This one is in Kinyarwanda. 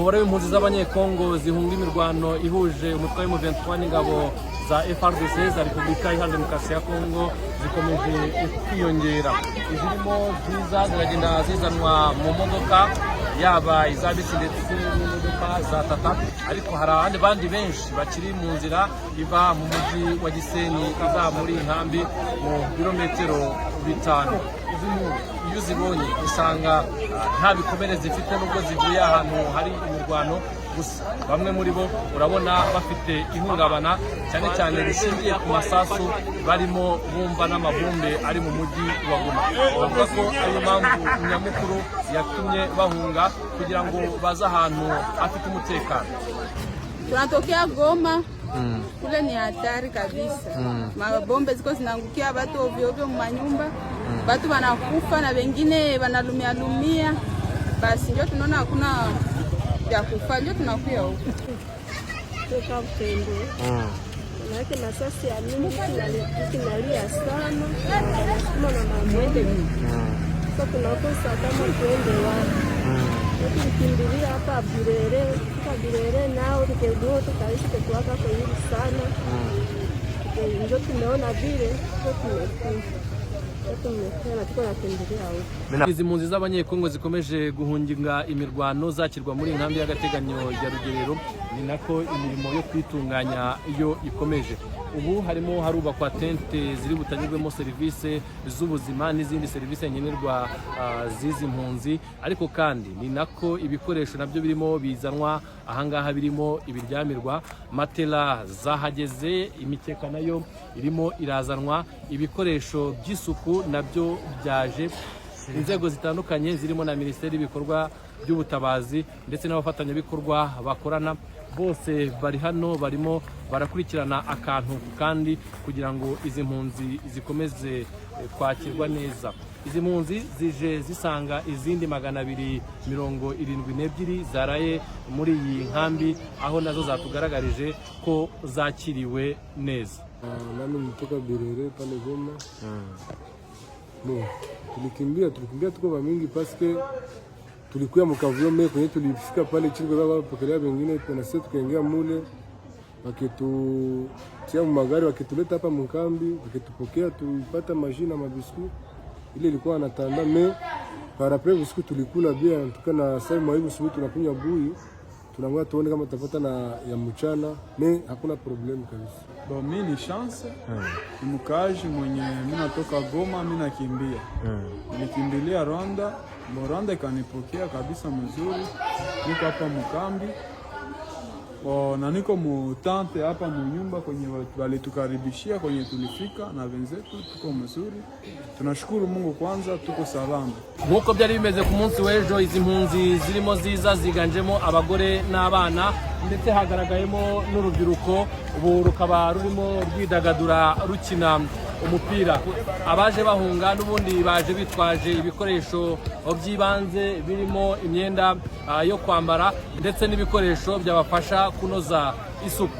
umubare w'impunzi z'abanyekongo zihunga imirwano ihuje umutwe wa M23 n'ingabo za FARDC za Repubulika Iharanira Demokarasi ya Kongo zikomeje kwiyongera. Izirimo ziza ziragenda zizanwa mu modoka yaba izabisi ndetse n'imodoka za Tata, ariko hari abandi bandi benshi bakiri mu nzira iva mu mujyi wa Gisenyi iza muri inkambi mu birometero 5. Iyo uzibonye usanga nta bikomere zifite nubwo zivuye ahantu hari imirwano, gusa bamwe muri bo urabona bafite ihungabana cyane cyane rishingiye ku masasu barimo bumva n'amabombe ari mu mujyi wa Goma. Bavuga ko ariyo mpamvu nyamukuru yatumye bahunga kugira ngo baze ahantu afite umutekano. Tunatokea Goma, kule ni hatari kabisa. Mabombe ziko zinaangukia watu ovyo ovyo mu manyumba, watu wanakufa na wengine wanalumia. Basi ndio tunaona hakuna ya kufa, ndio tunakuya huko. Toka Utendo. Manake masasi ya mingi tunalia sana. Kama na mamwende. Sasa tunakosa kama tuende wapi. Tukimbilia hapa Birere nao tukegua tukaishi tukiwaka kwa hili sana. Ndio tumeona vile Izi mpunzi z'abanyekongo zikomeje guhungira imirwano zakirwa muri inkambi y'agateganyo ya Rugerero, ni nako imirimo yo kwitunganya iyo ikomeje. Ubu harimo harubakwa tente ziri butanyurwemo serivisi z'ubuzima n'izindi serivisi nkenerwa zizi mpunzi, ariko kandi ni nako ibikoresho nabyo birimo bizanwa ahangaha, birimo ibiryamirwa, matela zahageze, imikeka nayo irimo irazanwa, ibikoresho by'isuku nabyo byaje. Inzego zitandukanye zirimo na Minisiteri y'ibikorwa by'ubutabazi ndetse n'abafatanyabikorwa bakorana, bose bari hano barimo barakurikirana akantu kandi kugira ngo izi mpunzi zikomeze kwakirwa neza. Izi mpunzi zije zisanga izindi 272 zaraye muri iyi nkambi, aho nazo zatugaragarije ko zakiriwe neza. Nami nitoka Birere pale Goma. No, tulikimbia tuko bamingi paske tulikuwa mkavuyo mimi kwenye tulifika pale chini kwa baba pokelea wengine na sisi tukaingia mule, wakitu magari wakituleta hapa mkambi, wakitupokea tupata majina mabisku ile ilikuwa anatanda me para après bisku tulikula bia tukana sasa maibu siku tunakunywa bui, tunangoja tuone kama tutapata na ya mchana me hakuna problem kabisa. Bo mimi ni chance ni mkaji mwenye mimi natoka Goma, mimi nakimbia nilikimbilia Rwanda. Rwanda ikanipokea kabisa mzuri, niko hapa mkambi na niko mutante hapa munyumba kwenye walitukaribishia kwenye tulifika na wenzetu, tuko mzuri, tunashukuru Mungu kwanza, tuko salama. Nkuko byari bimeze ku munsi w'ejo, izi mpunzi zirimo ziza ziganjemo abagore n'abana ndetse hagaragayemo n'urubyiruko, ubu rukaba rurimo rwidagadura rukina umupira. Abaje bahunga n'ubundi baje bitwaje ibikoresho by'ibanze birimo imyenda yo kwambara ndetse n'ibikoresho byabafasha kunoza isuku.